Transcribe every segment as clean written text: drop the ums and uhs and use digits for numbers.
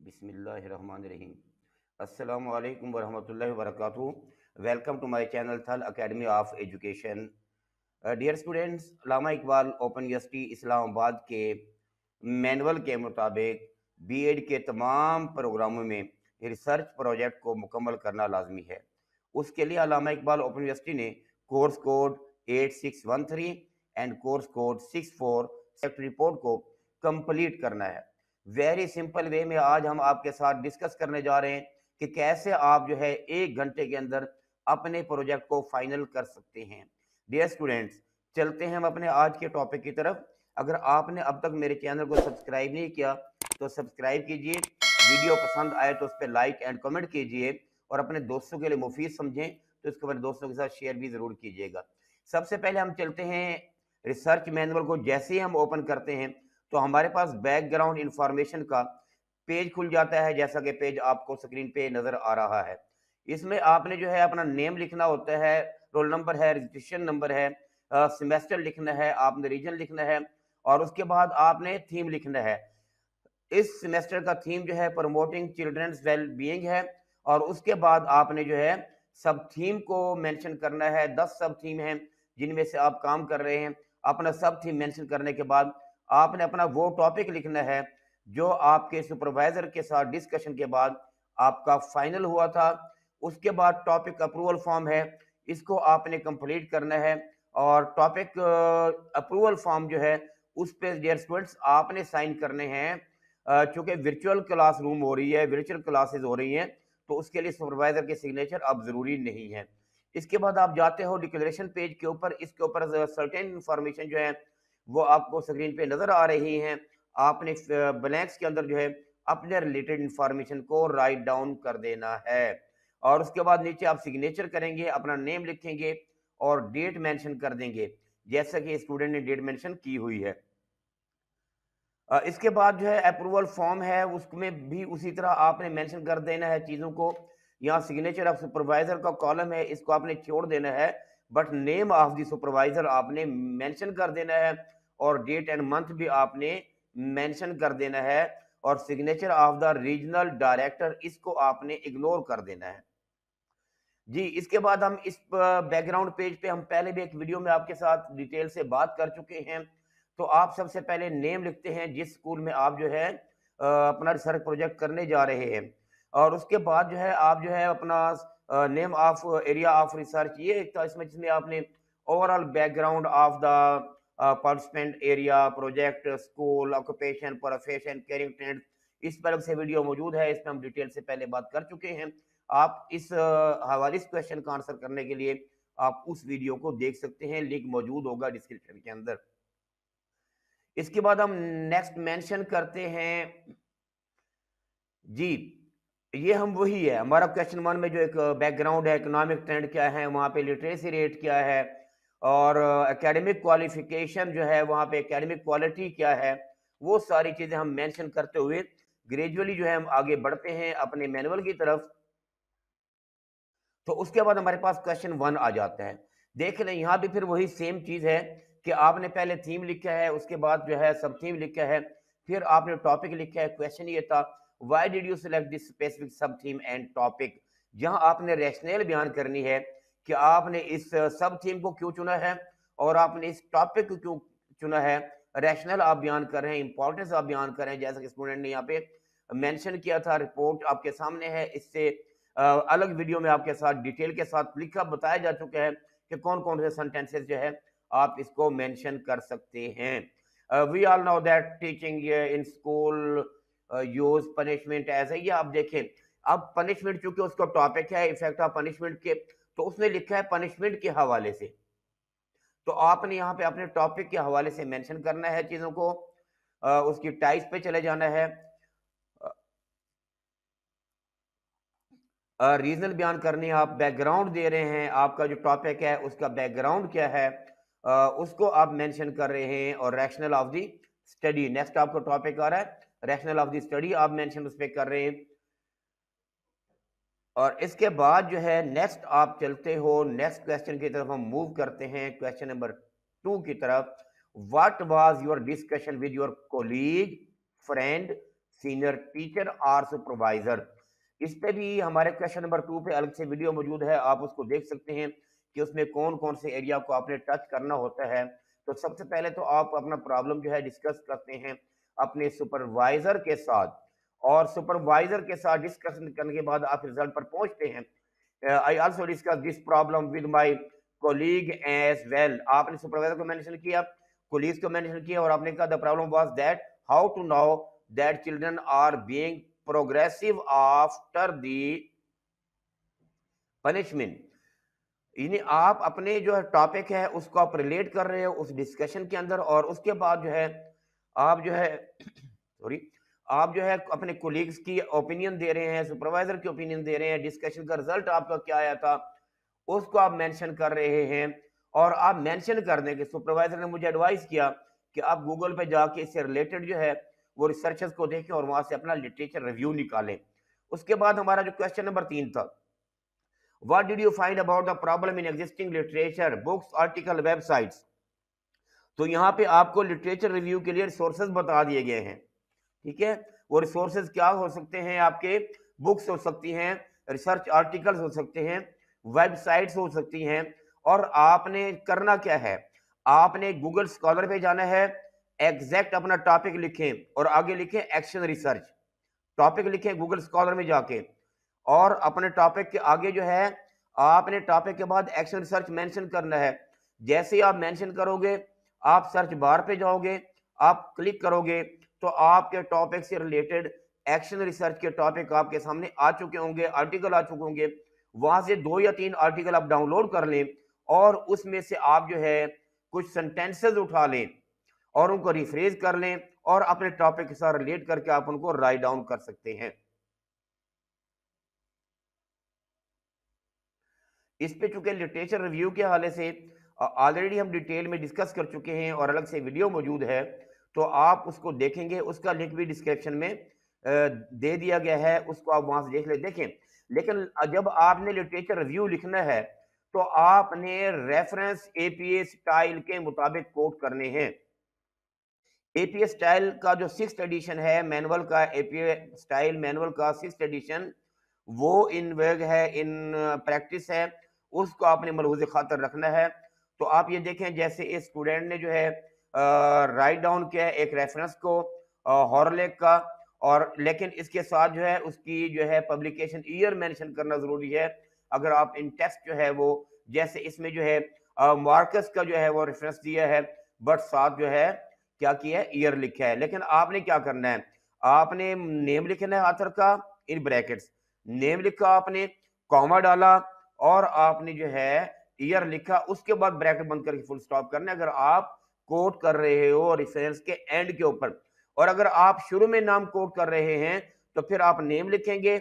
बिस्मिल्लाहिर्रहमानिर्रहीम। अस्सलामु अलैकुम वरहमतुल्लाहि वबरकातुहू। Welcome to my channel Thal academy of education. Dear students, Allama Iqbal open university Islamabad के मैनुअल के मुताबिक बीएड के तमाम प्रोग्रामों में रिसर्च प्रोजेक्ट को मुकम्मल करना लाजमी है। उसके लिए अल्लामा इकबाल ओपन यूनिवर्सिटी ने course code 8613 and course code 64 sect report को कंप्लीट करना है। वेरी सिंपल वे में आज हम आपके साथ डिस्कस करने जा रहे हैं कि कैसे आप जो है 1 घंटे के अंदर अपने प्रोजेक्ट को फाइनल कर सकते हैं। डियर स्टूडेंट्स, चलते हैं हम अपने आज के टॉपिक की तरफ। अगर आपने अब तक मेरे चैनल को सब्सक्राइब नहीं किया तो सब्सक्राइब कीजिए, वीडियो पसंद आए तो उस पर लाइक एंड कमेंट कीजिए और अपने दोस्तों के लिए मुफीद समझें तो इसको अपने दोस्तों के साथ शेयर भी ज़रूर कीजिएगा। सबसे पहले हम चलते हैं रिसर्च मैनुअल को। जैसे ही हम ओपन करते हैं तो हमारे पास बैकग्राउंड इंफॉर्मेशन का पेज खुल जाता है, जैसा कि पेज आपको स्क्रीन पे नज़र आ रहा है। इसमें आपने जो है अपना नेम लिखना होता है, रोल नंबर है, रजिस्ट्रेशन नंबर है, सेमेस्टर लिखना है, आपने रीजन लिखना है और उसके बाद आपने थीम लिखना है। इस सेमेस्टर का थीम जो है प्रमोटिंग चिल्ड्रंस वेल बीइंग है और उसके बाद आपने जो है सब थीम को मेंशन करना है। 10 सब थीम हैं जिनमें से आप काम कर रहे हैं। अपना सब थीम मेंशन करने के बाद आपने अपना वो टॉपिक लिखना है जो आपके सुपरवाइजर के साथ डिस्कशन के बाद आपका फाइनल हुआ था। उसके बाद टॉपिक अप्रूवल फॉर्म है, इसको आपने कंप्लीट करना है और टॉपिक अप्रूवल फॉर्म जो है उस पे डियर स्टूडेंट्स आपने साइन करने हैं। चूंकि वर्चुअल क्लासरूम हो रही है, वर्चुअल क्लासेस हो रही हैं, तो उसके लिए सुपरवाइजर के सिग्नेचर अब ज़रूरी नहीं है। इसके बाद आप जाते हो डिक्लेरेशन पेज के ऊपर। इसके ऊपर सर्टेन इंफॉर्मेशन जो है वो आपको स्क्रीन पे नज़र आ रही हैं। आपने ब्लैंक्स के अंदर जो है अपने रिलेटेड इंफॉर्मेशन को राइट डाउन कर देना है और उसके बाद नीचे आप सिग्नेचर करेंगे, अपना नेम लिखेंगे और डेट मेंशन कर देंगे, जैसा कि स्टूडेंट ने डेट मेंशन की हुई है। इसके बाद जो है अप्रूवल फॉर्म है, उसमें भी उसी तरह आपने मेंशन कर देना है चीज़ों को। यहाँ सिग्नेचर ऑफ सुपरवाइजर का कॉलम है, इसको आपने छोड़ देना है, but name of the supervisor आपने मेंशन कर देना है और डेट एंड मंथ भी आपने मेंशन कर देना है और signature of the regional director इसको आपने इग्नोर कर देना है। जी, इसके बाद हम इस बैकग्राउंड पेज पे हम पहले भी एक वीडियो में आपके साथ डिटेल से बात कर चुके हैं। तो आप सबसे पहले नेम लिखते हैं जिस स्कूल में आप जो है अपना रिसर्च प्रोजेक्ट करने जा रहे हैं और उसके बाद जो है आप जो है अपना name of area of research ये एक था इसमें जिसमें आपने overall background of the participant area project school occupation profession carrying trend, इस पर से वीडियो मौजूद है, इसमें हम डिटेल से पहले बात कर चुके हैं। आप इस हवाले इस क्वेश्चन का आंसर करने के लिए आप उस वीडियो को देख सकते हैं, लिंक मौजूद होगा डिस्क्रिप्शन के अंदर। इसके बाद हम नेक्स्ट मेंशन करते हैं जी, ये हम वही है हमारा क्वेश्चन 1 में जो एक बैकग्राउंड है, इकोनॉमिक ट्रेंड क्या है, वहाँ पे लिटरेसी रेट क्या है और एकेडमिक क्वालिफिकेशन जो है वहाँ पे एकेडमिक क्वालिटी क्या है, वो सारी चीज़ें हम मेंशन करते हुए ग्रेजुअली जो है हम आगे बढ़ते हैं अपने मैनुअल की तरफ। तो उसके बाद हमारे पास क्वेश्चन 1 आ जाता है। देख लें यहाँ भी फिर वही सेम चीज़ है कि आपने पहले थीम लिखा है, उसके बाद जो है सब थीम लिखा है, फिर आपने टॉपिक लिखा है। क्वेश्चन ये था why did you select this specific सब थीम एंड टॉपिक, जहाँ आपने रैशनल बयान करनी है कि आपने इस सब थीम को क्यों चुना है और आपने इस टॉपिक को क्यों चुना है। रैशनल आप बयान कर रहे हैं, इंपॉर्टेंस आप बयान कर रहे हैं, जैसा कि स्टूडेंट ने यहाँ पे मेंशन किया था। रिपोर्ट आपके सामने है, इससे अलग वीडियो में आपके साथ डिटेल के साथ लिखा बताया जा चुका है कि कौन कौन से सेंटेंसेस जो है आप इसको मेंशन कर सकते हैं। We all know that teaching in school use punishment as ये आप देखें। अब पनिशमेंट चूंकि उसका टॉपिक है इफेक्ट ऑफ पनिशमेंट के, तो उसने लिखा है पनिशमेंट के हवाले से, तो आपने यहाँ पे अपने टॉपिक के हवाले से मेंशन करना है चीजों को। उसकी टाइप्स पे चले जाना है, रीजनल बयान करनी है, आप बैकग्राउंड दे रहे हैं, आपका जो टॉपिक है उसका बैकग्राउंड क्या है उसको आप मेंशन कर रहे हैं और rational of the study next आपका टॉपिक आ रहा है, रैशनल ऑफ द स्टडी आप मेंशन उस पर कर रहे हैं। और इसके बाद जो है नेक्स्ट आप चलते हो नेक्स्ट क्वेश्चन की तरफ हम मूव करते हैं, क्वेश्चन नंबर 2 की तरफ। What was your discussion with your colleague friend senior teacher और सुपरवाइजर। इस पे भी हमारे क्वेश्चन नंबर 2 पे अलग से वीडियो मौजूद है, आप उसको देख सकते हैं कि उसमें कौन-कौन से एरिया को आपने टच करना होता है। तो सबसे पहले तो आप अपना प्रॉब्लम जो है डिस्कस करते हैं अपने सुपरवाइजर के साथ, और सुपरवाइजर के साथ डिस्कशन करने के बाद आप रिजल्ट पर पहुंचते हैं। I also discuss this problem with my colleague as well. आपने सुपरवाइजर को मेंशन किया, कोलीग्स को मेंशन किया, और आपने कहा the problem was that how to know that children are being progressive after the punishment. यानी आप अपने जो है टॉपिक है उसको आप रिलेट कर रहे हो उस डिस्कशन के अंदर, और उसके बाद जो है आप जो है सॉरी, आप जो है अपने कोलीग्स की ओपिनियन दे रहे हैं, सुपरवाइजर की ओपिनियन दे रहे हैं, डिस्कशन का रिजल्ट आपका क्या आया था उसको आप मेंशन कर रहे हैं। और आप मेंशन कर दें कि सुपरवाइजर ने मुझे एडवाइस किया कि आप गूगल पे जाके इससे रिलेटेड जो है वो रिसर्चेस को देखें और वहां से अपना लिटरेचर रिव्यू निकालें। उसके बाद हमारा जो क्वेश्चन नंबर 3 था, what did you find about the problem in existing literature books article websites. तो यहाँ पे आपको लिटरेचर रिव्यू के लिए रिसोर्सेज बता दिए गए हैं, ठीक है। वो रिसोर्सेज क्या हो सकते हैं, आपके बुक्स हो सकती हैं, रिसर्च आर्टिकल्स हो सकते हैं, वेबसाइट्स हो सकती हैं। और आपने करना क्या है, आपने गूगल स्कॉलर पे जाना है, एग्जैक्ट अपना टॉपिक लिखें और आगे लिखें एक्शन रिसर्च। टॉपिक लिखें गूगल स्कॉलर में जाके, और अपने टॉपिक के आगे जो है आपने टॉपिक के बाद एक्शन रिसर्च मेंशन करना है। जैसे ही आप मेंशन करोगे, आप सर्च बार पे जाओगे, आप क्लिक करोगे तो आपके टॉपिक से रिलेटेड एक्शन रिसर्च के टॉपिक आपके सामने आ चुके होंगे, आर्टिकल आ चुके होंगे। वहां से 2 या 3 आर्टिकल आप डाउनलोड कर लें और उसमें से आप जो है कुछ सेंटेंसेस उठा लें और उनको रिफ्रेज कर लें और अपने टॉपिक के साथ रिलेट करके आप उनको राइट डाउन कर सकते हैं। इस पे चूंकि लिटरेचर रिव्यू के हवाले से ऑलरेडी हम डिटेल में डिस्कस कर चुके हैं और अलग से वीडियो मौजूद है, तो आप उसको देखेंगे, उसका लिंक भी डिस्क्रिप्शन में दे दिया गया है, उसको आप वहां से देख ले देखें। लेकिन जब आपने लिटरेचर रिव्यू लिखना है तो आपने रेफरेंस एपीए स्टाइल के मुताबिक कोट करने हैं। एपीए स्टाइल का जो 6th एडिशन है मैनुअल का, एपीए स्टाइल मैनुअल का 6th एडिशन, वो इन वर्ग है, इन प्रैक्टिस है, उसको आपने मलहूज़ खातर रखना है। तो आप ये देखें, जैसे इस स्टूडेंट ने जो है राइट डाउन किया है एक रेफरेंस को हॉर्लेक का, और लेकिन इसके साथ जो है उसकी जो है पब्लिकेशन ईयर मेंशन करना जरूरी है। अगर आप इन टेक्स्ट जो है वो, जैसे इसमें जो है मार्कस का जो है वो रेफरेंस दिया है, बट साथ जो है क्या किया है, ईयर लिखा है। लेकिन आपने क्या करना है, आपने नेम लिखना है ऑथर का इन ब्रैकेट्स, नेम लिखा आपने, कॉमा डाला और आपने जो है ईयर लिखा, उसके बाद ब्रैकेट बंद करके फुल स्टॉप करना है अगर आप कोट कर रहे हो रेफरेंस के एंड के ऊपर। और अगर आप शुरू में नाम कोट कर रहे हैं तो फिर आप नेम लिखेंगे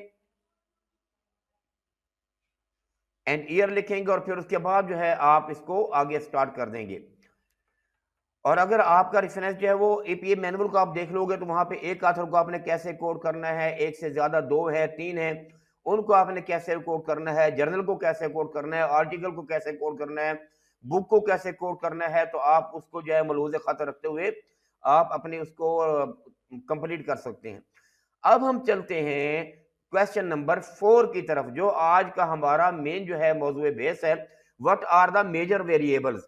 एंड ईयर लिखेंगे और फिर उसके बाद जो है आप इसको आगे स्टार्ट कर देंगे। और अगर आपका रेफरेंस जो है वो एपीए मैनुअल को आप देख लोगे तो वहां पे एक ऑथर को आपने कैसे कोड करना है, एक से ज्यादा, 2 है, 3 है, उनको आपने कैसे कोड करना है, जर्नल को कैसे कोड करना है, आर्टिकल को कैसे कोड करना है, बुक को कैसे कोड करना है, तो आप उसको जो है मलहूज़ खातर रखते हुए आप अपने उसको कंप्लीट कर सकते हैं। अब हम चलते हैं क्वेश्चन नंबर 4 की तरफ, जो आज का हमारा मेन जो है मौजूद बेस है। What are the major variables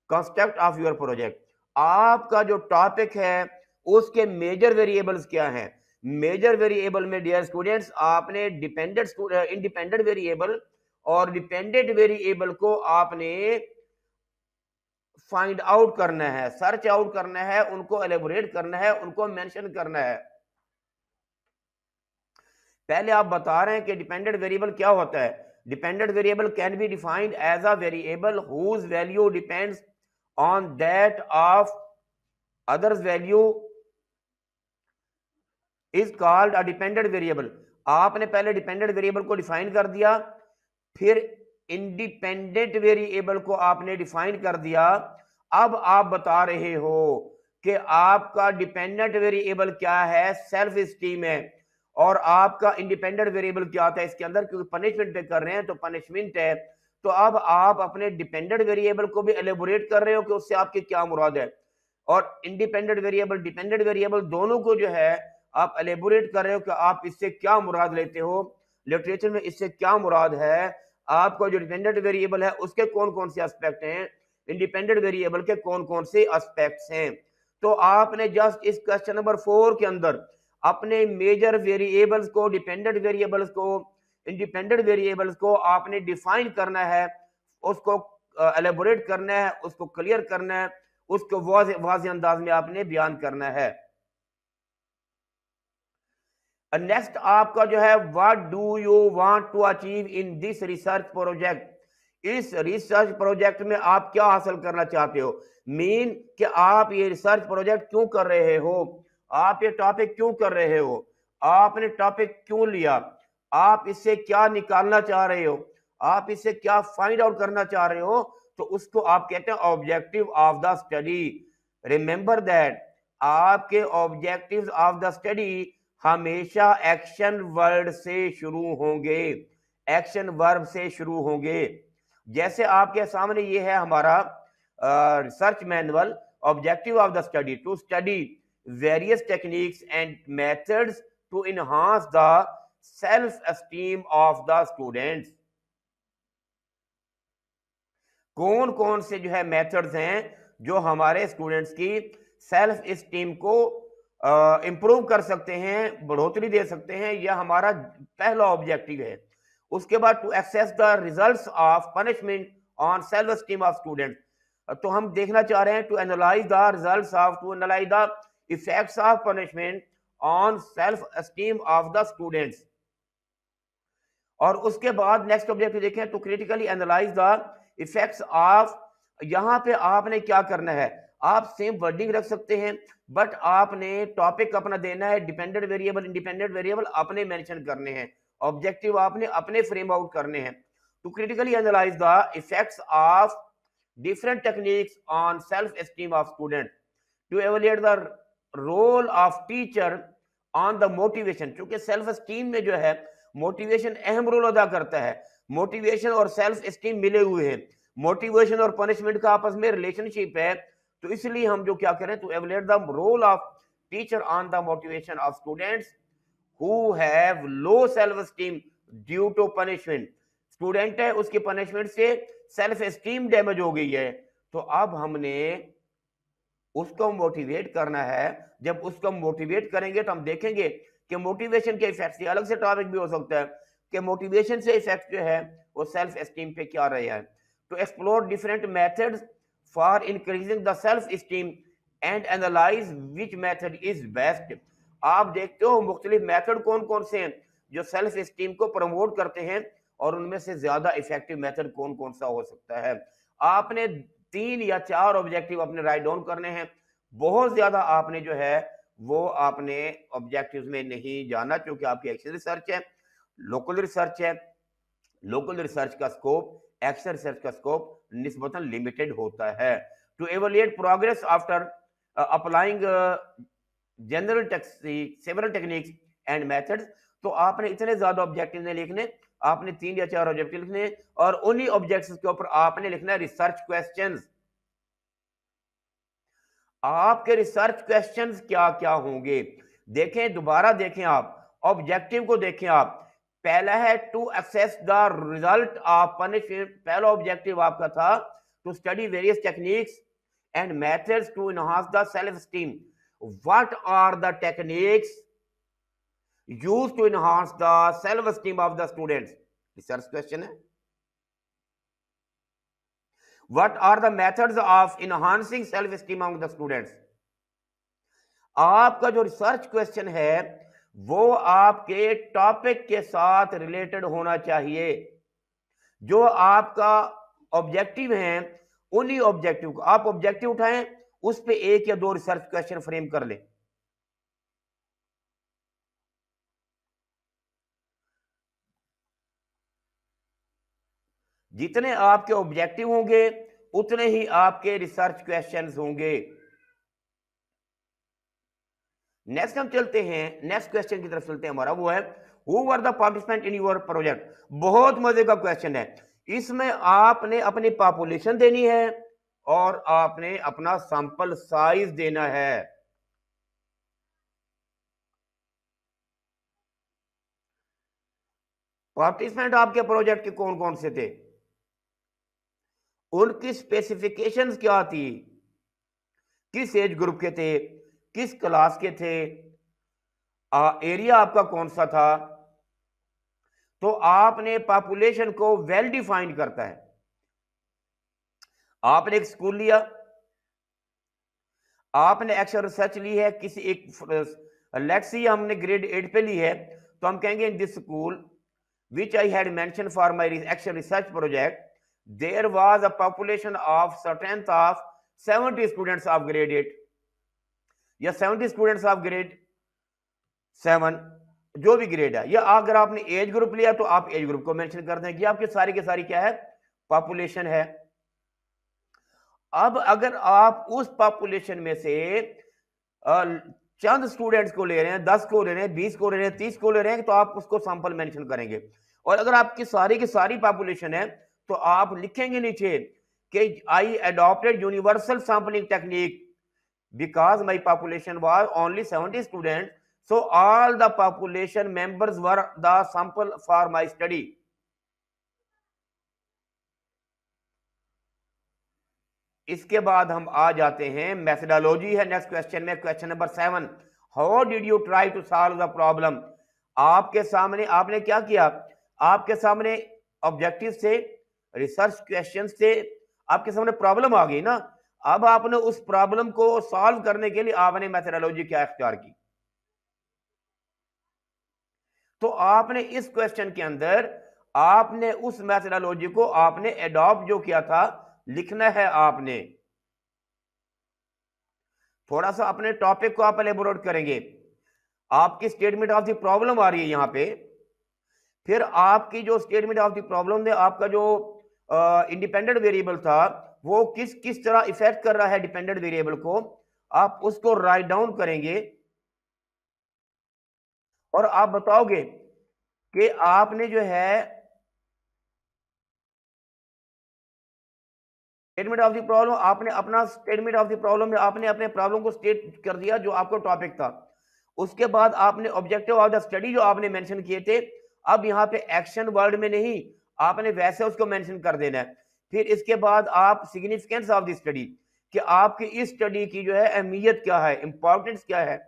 construct of your project. आपका जो टॉपिक है उसके मेजर वेरिएबल्स क्या हैं। मेजर वेरिएबल में डियर स्टूडेंट्स आपने इंडिपेंडेंट वेरिएबल और डिपेंडेंट वेरिएबल को आपने फाइंड आउट करना है, सर्च आउट करना है, उनको एलेबोरेट करना है, उनको मेंशन करना है। पहले आप बता रहे हैं कि डिपेंडेंट वेरिएबल क्या होता है। Dependent variable can be defined as a variable whose value depends on that of others value is called a dependent variable. आपने पहले डिपेंडेंट वेरिएबल को डिफाइन कर दिया, फिर इंडिपेंडेंट वेरिएबल को आपने डिफाइन कर दिया। अब आप बता रहे हो कि आपका डिपेंडेंट वेरिएबल क्या है, सेल्फ स्टीम है, और आपका इंडिपेंडेंट वेरिएबल क्या होता है इसके अंदर, क्योंकि पनिशमेंट पे कर रहे हैं तो पनिशमेंट है। तो अब आप अपने डिपेंडेंट वेरिएबल को भी एलेबोरेट कर रहे हो कि उससे आपकी क्या मुराद है, और इंडिपेंडेंट वेरिएबल डिपेंडेंट वेरिएबल दोनों को जो है आप एलेबोरेट कर रहे हो कि आप इससे क्या मुराद लेते हो, लिटरेचर में इससे क्या मुराद है, आपका जो डिपेंडेंट वेरिएबल है उसके कौन कौन से एस्पेक्ट हैं, इंडिपेंडेंट वेरिएबल के कौन कौन से एस्पेक्ट्स हैं। तो आपने जस्ट इस क्वेश्चन नंबर 4 के अंदर अपने मेजर वेरिएबल्स को, डिपेंडेंट वेरिएबल्स को, इंडिपेंडेंट वेरिएबल्स को आपने डिफाइन करना है, उसको एलेबोरेट करना है, उसको क्लियर करना है, उसको वाज़ेह अंदाज में आपने बयान करना है। नेक्स्ट आपका जो है, what do you want to achieve in this research project, इस रिसर्च प्रोजेक्ट में आप क्या हासिल करना चाहते हो। मीन कि आप ये रिसर्च प्रोजेक्ट क्यों कर रहे हो, आप ये टॉपिक क्यों कर रहे हो, आपने टॉपिक क्यों लिया, आप इससे क्या निकालना चाह रहे हो, आप इससे क्या फाइंड आउट करना चाह रहे हो। तो उसको आप कहते हैं objective of the study. Remember that आपके ऑब्जेक्टिव्स ऑफ द स्टडी हमेशा एक्शन वर्ड से शुरू होंगे, एक्शन वर्ब से शुरू होंगे। जैसे आपके सामने ये है हमारा research manual, objective of the study to study various techniques and methods to enhance the self esteem of the students. कौन कौन से जो है मेथड्स हैं जो हमारे स्टूडेंट्स की सेल्फ एस्टीम को इंप्रूव कर सकते हैं, बढ़ोतरी दे सकते हैं, यह हमारा पहला ऑब्जेक्टिव है। उसके बाद to assess the results of punishment on self esteem of student, तो हम देखना चाह रहे हैं to analyse the results of, to analyse the effects of punishment on self esteem of the students. और उसके बाद नेक्स्ट ऑब्जेक्टिव देखें, to critically analyse the effects of, यहां पे आपने क्या करना है, आप सेम वर्डिंग रख सकते हैं बट आपने टॉपिक अपना देना है, डिपेंडेंट वेरिएबल इंडिपेंडेंट वेरिएबल अपने मेंशन करने हैं, ऑब्जेक्टिव आपने अपने फ्रेम आउट करने हैं। To critically analyse the effects of different techniques on self esteem of student, to evaluate the role of teacher on the motivation, क्योंकि सेल्फ एस्टीम में जो है मोटिवेशन अहम रोल अदा करता है। मोटिवेशन और सेल्फ एस्टीम मिले हुए हैं, मोटिवेशन और पनिशमेंट का आपस में रिलेशनशिप है। तो इसलिए हम जो क्या करें, to evaluate the role of teacher on the motivation of students who have low self esteem due to punishment, student है उसकी पनिशमेंट से सेल्फ एस्टीम डैमेज हो गई है, तो अब हमने उसको मोटिवेट करना है। जब उसको मोटिवेट करेंगे तो हम देखेंगे कि मोटिवेशन के इफेक्ट से, अलग से टॉपिक भी हो सकता है कि मोटिवेशन से इफेक्ट जो है वो सेल्फ एस्टीम पे क्या रहे हैं। To explore different methods for increasing the self esteem and analyse which method is best, आप देखते हो मुख्तलिफ मेथड कौन कौन से हैं जो सेल्फ एस्टीम को प्रमोट करते हैं और उनमें से ज्यादा इफेक्टिव मेथड कौन कौन सा हो सकता है। आपने 3 या 4 ऑब्जेक्टिव अपने राइट डाउन करने हैं, बहुत ज्यादा आपने जो है वो आपने ऑब्जेक्टिव्स में नहीं जाना, क्योंकि आपकी एक्शन रिसर्च है, लोकल रिसर्च है। लोकल रिसर्च का स्कोप एक्शन रिसर्च का स्कोप निस्बतन लिमिटेड होता है। To evaluate progress after applying general several techniques and methods, तो आपने इतने ज्यादा ऑब्जेक्टिव नहीं लिखने, आपने 3 या 4 ऑब्जेक्टिव लिखने और उन्हीं ऑब्जेक्टिव्स के ऊपर आपने लिखना है रिसर्च क्वेश्चंस। आपके रिसर्च क्वेश्चंस क्या क्या होंगे, देखें दोबारा देखें, आप ऑब्जेक्टिव को देखें। आप पहला है to assess the result of punishment, पहला ऑब्जेक्टिव आपका था to study various techniques and methods to enhance the self esteem. What are the techniques used to enhance the self esteem of the students, research question है। What are the methods of enhancing self-esteem among the students? आपका जो research question है वो आपके topic के साथ related होना चाहिए। जो आपका ऑब्जेक्टिव है उन्हीं ऑब्जेक्टिव को आप ऑब्जेक्टिव उठाएं, उस पे 1 या 2 रिसर्च क्वेश्चन फ्रेम कर लें। जितने आपके ऑब्जेक्टिव होंगे उतने ही आपके रिसर्च क्वेश्चंस होंगे। नेक्स्ट हम चलते हैं, नेक्स्ट क्वेश्चन की तरफ चलते हैं। हमारा वो है who were the participant in your project. बहुत मजे का क्वेश्चन है, इसमें आपने अपनी पॉपुलेशन देनी है और आपने अपना सैंपल साइज देना है। पार्टिसिपेंट आपके प्रोजेक्ट के कौन कौन से थे, उनकी स्पेसिफिकेशंस क्या थी, किस एज ग्रुप के थे, किस क्लास के थे, एरिया आपका कौन सा था। तो आपने पॉपुलेशन को वेल डिफाइन करता है। आपने एक स्कूल लिया, आपने एक्शन रिसर्च ली है, किसी एक लेट्स सी हमने ग्रेड 8 पे ली है, तो हम कहेंगे in this school which I had mentioned for my action research project, there was a population of strength of 70 students of grade 8 या 70 स्टूडेंट्स ऑफ ग्रेड 7, जो भी ग्रेड है। या अगर आपने एज ग्रुप लिया तो आप एज ग्रुप को मेंशन कर दें कि आपकी सारी की सारी क्या है, पॉपुलेशन है। अब अगर आप उस पॉपुलेशन में से चंद स्टूडेंट्स को ले रहे हैं, 10 को ले रहे हैं, 20 को ले रहे हैं, 30 को ले रहे हैं, तो आप उसको सैंपल मेंशन करेंगे। और अगर आपकी सारी की सारी पॉपुलेशन है तो आप लिखेंगे नीचे कि I adopted universal sampling technique because my population was only 70 student, so all the population members were the sample for my study. इसके बाद हम आ जाते हैं मेथडोलॉजी है नेक्स्ट क्वेश्चन में, question number 7, how did you try to solve the problem. आपके सामने आपने क्या किया, आपके सामने ऑब्जेक्टिव थे, रिसर्च क्वेश्चंस थे, आपके सामने प्रॉब्लम आ गई ना। अब आपने उस प्रॉब्लम को सॉल्व करने के लिए आपने मेथडोलॉजी क्या इख्तियार की। तो आपने इस क्वेश्चन के अंदर आपने उस मेथडोलॉजी को आपने एडॉप्ट जो किया था लिखना है आपने। थोड़ा सा अपने टॉपिक को आप एलेबोरेट करेंगे। आपकी स्टेटमेंट ऑफ द प्रॉब्लम आ रही है यहां पे, फिर आपकी जो स्टेटमेंट ऑफ द प्रॉब्लम है, आपका जो इंडिपेंडेंट वेरिएबल था वो किस किस तरह इफेक्ट कर रहा है डिपेंडेंट वेरिएबल को, आप उसको राइट डाउन करेंगे और आप बताओगे कि आपने जो है स्टेटमेंट ऑफ द प्रॉब्लम, आपने अपना स्टेटमेंट ऑफ द प्रॉब्लम में आपने अपने प्रॉब्लम को स्टेट कर दिया जो आपको टॉपिक था। उसके बाद आपने ऑब्जेक्टिव ऑफ द स्टडी जो आपने मेंशन किए थे, अब यहाँ पे एक्शन वर्ड में नहीं, आपने वैसे उसको मेंशन कर देना है। फिर इसके बाद आप सिग्निफिकेंस ऑफ द स्टडी, कि आपकी इस स्टडी की जो है अहमियत क्या है, इंपॉर्टेंस क्या है,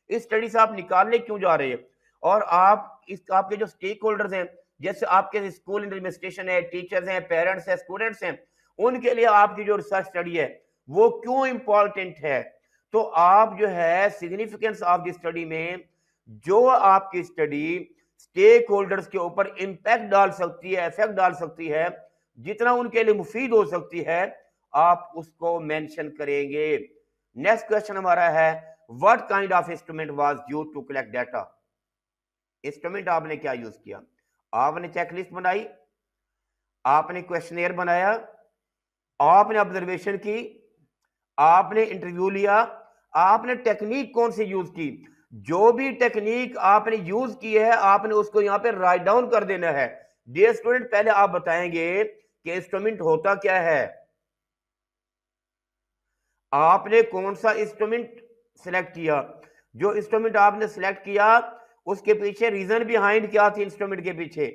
इस स्टडी से आप निकालने क्यों जा रहे हैं। और आप इस आपके जो स्टेक होल्डर्स हैं, जैसे आपके स्कूल एडमिनिस्ट्रेशन है, टीचर्स हैं, पेरेंट्स हैं, स्टूडेंट्स हैं, उनके लिए आपकी जो रिसर्च स्टडी है वो क्यों इंपॉर्टेंट है। तो आप जो है सिग्निफिकेंस ऑफ द स्टडी में जो आपकी स्टडी स्टेक होल्डर्स के ऊपर इंपैक्ट डाल सकती है, इफेक्ट डाल सकती है, जितना उनके लिए मुफीद हो सकती है, आप उसको मेंशन करेंगे। नेक्स्ट क्वेश्चन हमारा है, what kind of instrument was used to collect data. Instrument आपने क्या यूज किया, आपने चेकलिस्ट बनाई, आपने क्वेश्चनेयर बनाया, आपने ऑब्जर्वेशन की, आपने इंटरव्यू लिया, आपने टेक्निक कौन सी यूज की। जो भी टेक्निक आपने यूज की है आपने उसको यहां पे राइट डाउन कर देना है। डियर स्टूडेंट, पहले आप बताएंगे कि इंस्ट्रूमेंट होता क्या है, आपने कौन सा इंस्ट्रूमेंट सिलेक्ट किया, जो इंस्ट्रूमेंट आपने सिलेक्ट किया उसके पीछे रीजन बिहाइंड क्या थी, इंस्ट्रूमेंट के पीछे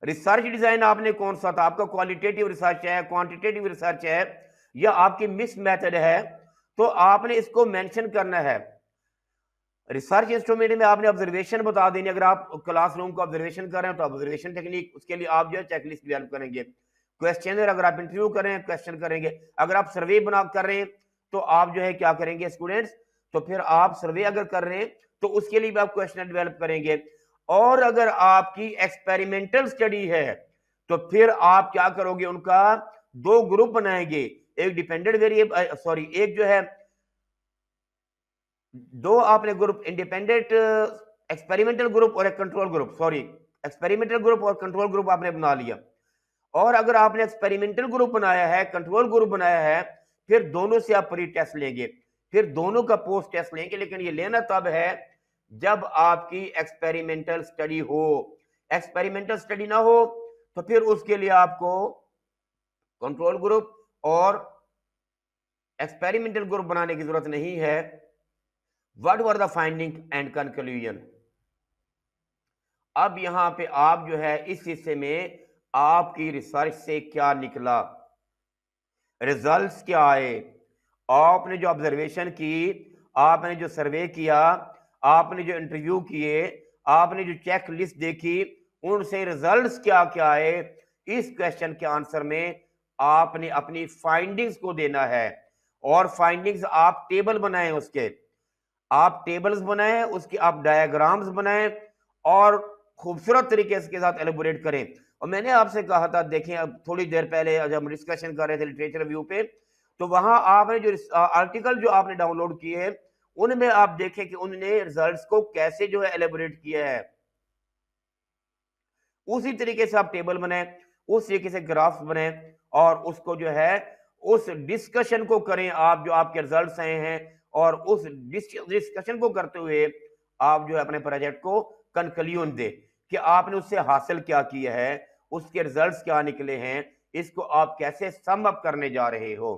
रिसर्च डिजाइन आपने कौन सा था, आपका क्वालिटेटिव रिसर्च है, क्वांटिटेटिव रिसर्च है, या आपकी मिक्स मेथड है, तो आपने इसको मेंशन करना है। रिसर्च इंस्ट्रूमेंट में आपने ऑब्जर्वेशन बता देनी, अगर आप क्लासरूम को ऑब्जर्वेशन कर रहे हैं तो ऑब्जर्वेशन टेक्निक, उसके लिए आप जो है चेकलिस्ट डेवलप करेंगे। क्वेश्चन, अगर आप इंटरव्यू कर रहे हैं क्वेश्चन करेंगे, अगर आप सर्वे बना कर रहे हैं तो आप जो है क्या करेंगे स्टूडेंट्स, तो फिर आप सर्वे अगर कर रहे हैं तो उसके लिए भी आप क्वेश्चन डेवलप करेंगे। और अगर आपकी एक्सपेरिमेंटल स्टडी है तो फिर आप क्या करोगे, उनका दो ग्रुप बनाएंगे, एक डिपेंडेंट वेरिएबल सॉरी एक जो है दो आपने ग्रुप, इंडिपेंडेंट एक्सपेरिमेंटल ग्रुप और एक control group, sorry experimental group और कंट्रोल ग्रुप आपने बना लिया। और अगर आपने एक्सपेरिमेंटल ग्रुप बनाया है, कंट्रोल ग्रुप बनाया है, फिर दोनों से आप प्री टेस्ट लेंगे, फिर दोनों का पोस्ट टेस्ट लेंगे, लेकिन ये लेना तब है जब आपकी एक्सपेरिमेंटल स्टडी हो। एक्सपेरिमेंटल स्टडी ना हो तो फिर उसके लिए आपको कंट्रोल ग्रुप और एक्सपेरिमेंटल ग्रुप बनाने की जरूरत नहीं है। What were the finding and conclusion. अब यहाँ पे आप जो है इस हिस्से में आपकी रिसर्च से क्या निकला, रिजल्ट्स क्या आए, आपने जो ऑब्जर्वेशन की, आपने जो सर्वे किया, आपने जो इंटरव्यू किए, आपने जो चेक लिस्ट देखी, उनसे रिजल्ट्स क्या क्या आए, इस क्वेश्चन के आंसर में आपने अपनी फाइंडिंग्स को देना है। और फाइंडिंग्स आप टेबल बनाएं, उसके आप टेबल्स बनाएं, उसके आप डायग्राम्स बनाएं और खूबसूरत तरीके से के साथ एलिबोरेट करें। और मैंने आपसे कहा था, देखें अब थोड़ी देर पहले जब हम डिस्कशन कर रहे थे लिटरेचर रिव्यू पे, तो वहां आपने जो आर्टिकल जो आपने डाउनलोड किए हैं उनमें आप देखें कि उन्होंने रिजल्ट्स को कैसे जो है एलिबोरेट किया है। उसी तरीके से आप टेबल बनाएं, उस तरीके से ग्राफ्स बनाएं और उसको जो है उस डिस्कशन को करें आप, जो आपके रिजल्ट्स आए हैं, और उस डिस्कशन को करते हुए आप जो है अपने प्रोजेक्ट को कंक्लूजन दे कि आपने उससे हासिल क्या किया है, उसके रिजल्ट्स क्या निकले हैं, इसको आप कैसे सम अप करने जा रहे हो।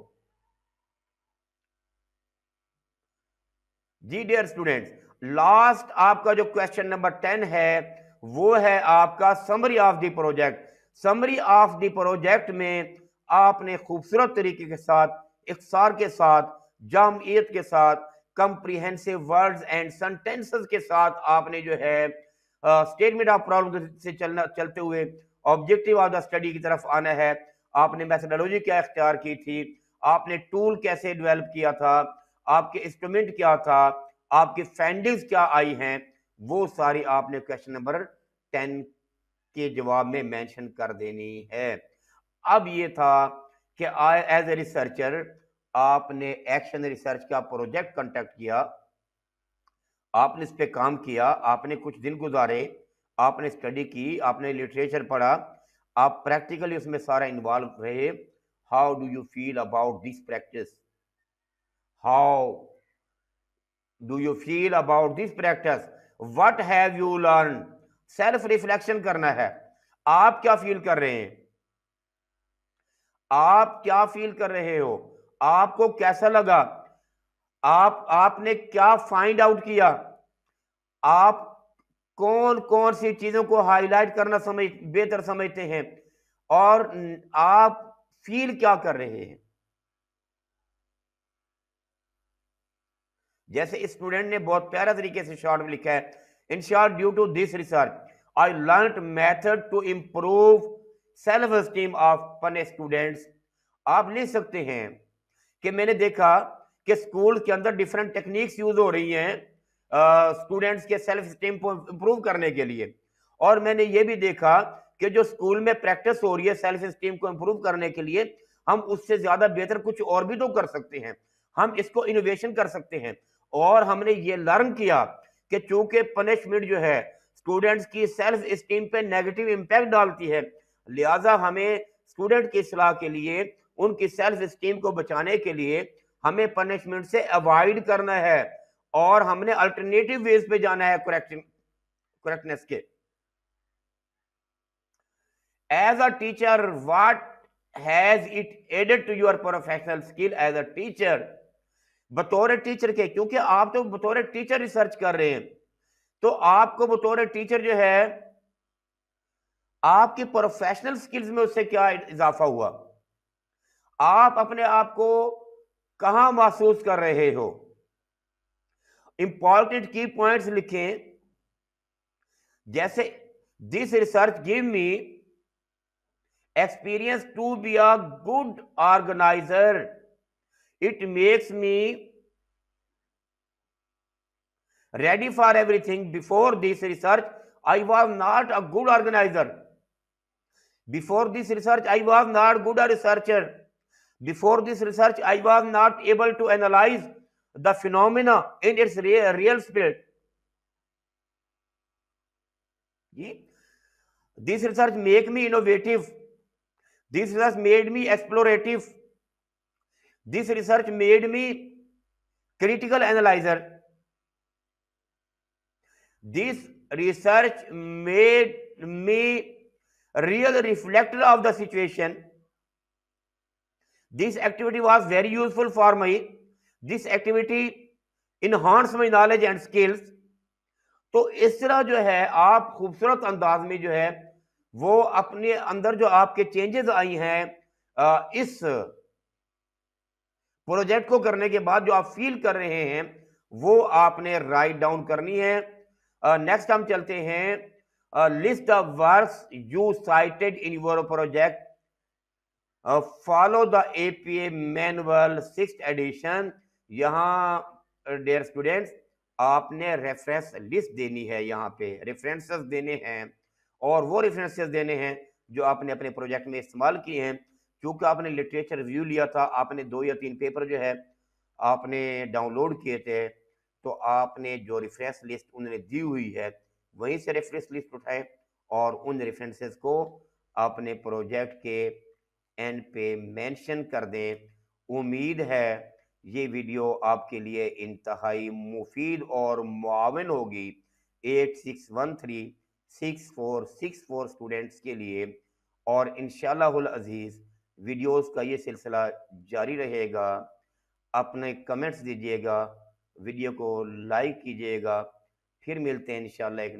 जी डियर स्टूडेंट्स, लास्ट आपका जो क्वेश्चन नंबर 10 है वो है आपका summary of the project. Summary of the project में आपने खूबसूरत तरीके के साथ, इख्तिसार के साथ, जामियत के साथ, कंप्रीहेंसिव वर्ड्स एंड सेंटेंसेस के साथ आपने जो है स्टेटमेंट ऑफ प्रॉब्लम से चलते हुए ऑब्जेक्टिव ऑफ द स्टडी की तरफ आना है। आपने मेथोडोलॉजी क्या इख्तियार की थी, आपने टूल कैसे डेवलप किया था, आपके इंस्ट्रूमेंट क्या था, आपकी फाइंडिंग्स क्या आई हैं, वो सारी आपने क्वेश्चन नंबर 10 के जवाब में मेंशन कर देनी है। अब ये था कि एज ए रिसर्चर आपने एक्शन रिसर्च का प्रोजेक्ट कंडक्ट किया, आपने इस पे काम किया, आपने कुछ दिन गुजारे, आपने स्टडी की, आपने लिटरेचर पढ़ा, आप प्रैक्टिकली उसमें सारा इन्वॉल्व रहे। How do you feel about this practice, how do you feel about this practice, what have you learn. Self reflection करना है, आप क्या फील कर रहे हैं, आप क्या फील कर रहे हो, आपको कैसा लगा, आपने क्या फाइंड आउट किया, आप कौन कौन सी चीजों को हाईलाइट करना बेहतर समझते हैं, और आप फील क्या कर रहे हैं। जैसे स्टूडेंट ने बहुत प्यारा तरीके से शॉर्ट में लिखा है, in short due to this research I learn method to improve self esteem of पने स्टूडेंट्स। आप लिख सकते हैं कि मैंने देखा कि स्कूल के अंदर डिफरेंट टेक्निक्स यूज हो रही हैं स्टूडेंट्स के सेल्फ एस्टीम को इंप्रूव करने के लिए, और मैंने ये भी देखा कि जो स्कूल में प्रैक्टिस हो रही है सेल्फ एस्टीम को इंप्रूव करने के लिए, हम उससे ज्यादा बेहतर कुछ और भी तो कर सकते हैं, हम इसको इनोवेशन कर सकते हैं। और हमने ये लर्न किया कि चूंकि पनिशमेंट जो है स्टूडेंट्स की सेल्फ एस्टीम पे नेगेटिव इंपैक्ट डालती है, लिहाजा हमें स्टूडेंट की इस्लाह के लिए, उनकी सेल्फ एस्टीम को बचाने के लिए हमें पनिशमेंट से अवॉइड करना है, और हमने अल्टरनेटिव वेज पे जाना है करेक्टनेस के। As a teacher what has it added to your professional skill as a teacher. बतौर टीचर के, क्योंकि आप तो बतौर टीचर रिसर्च कर रहे हैं, तो आपको बतौर टीचर जो है आपकी प्रोफेशनल स्किल्स में उससे क्या इजाफा हुआ, आप अपने आप को कहां महसूस कर रहे हो। इंपॉर्टेंट की पॉइंट्स लिखें, जैसे this research give me experience to be a good organizer, it makes me ready for everything. Before this research I was not a good organizer, before this research I was not good a researcher, before this research I was not able to analyze the phenomena in its real spirit. This research make me innovative, this research made me explorative, this research made me critical analyzer, this research made me real reflector of the situation, this activity was very useful for me, this activity enhanced my knowledge and skills. तो इस तरह जो है आप खूबसूरत अंदाज में जो है वो अपने अंदर जो आपके चेंजेस आई हैं इस प्रोजेक्ट को करने के बाद जो आप फील कर रहे हैं वो आपने राइट डाउन करनी है। नेक्स्ट हम चलते हैं list of works you cited in your project, follow the APA manual 6th edition. यहाँ डियर स्टूडेंट्स आपने रेफरेंस लिस्ट देनी है, यहाँ पे रेफरेंसेस देने हैं और वो रेफरेंसेस देने हैं जो आपने अपने प्रोजेक्ट में इस्तेमाल किए हैं। क्योंकि आपने लिटरेचर रिव्यू लिया था, आपने 2 या 3 पेपर जो है आपने डाउनलोड किए थे, तो आपने जो रेफरेंस लिस्ट उन्होंने दी हुई है वहीं से रेफरेंस लिस्ट उठाएं और उन रेफरेंसेस को अपने प्रोजेक्ट के एंड पे मेंशन कर दें। उम्मीद है ये वीडियो आपके लिए इंतहाई मुफीद और मुआविन होगी 86136464 स्टूडेंट्स के लिए। और इंशाअल्लाहुल अजीज़ वीडियोस का ये सिलसिला जारी रहेगा। अपने कमेंट्स दीजिएगा, वीडियो को लाइक कीजिएगा। फिर मिलते हैं इंशाअल्लाह एक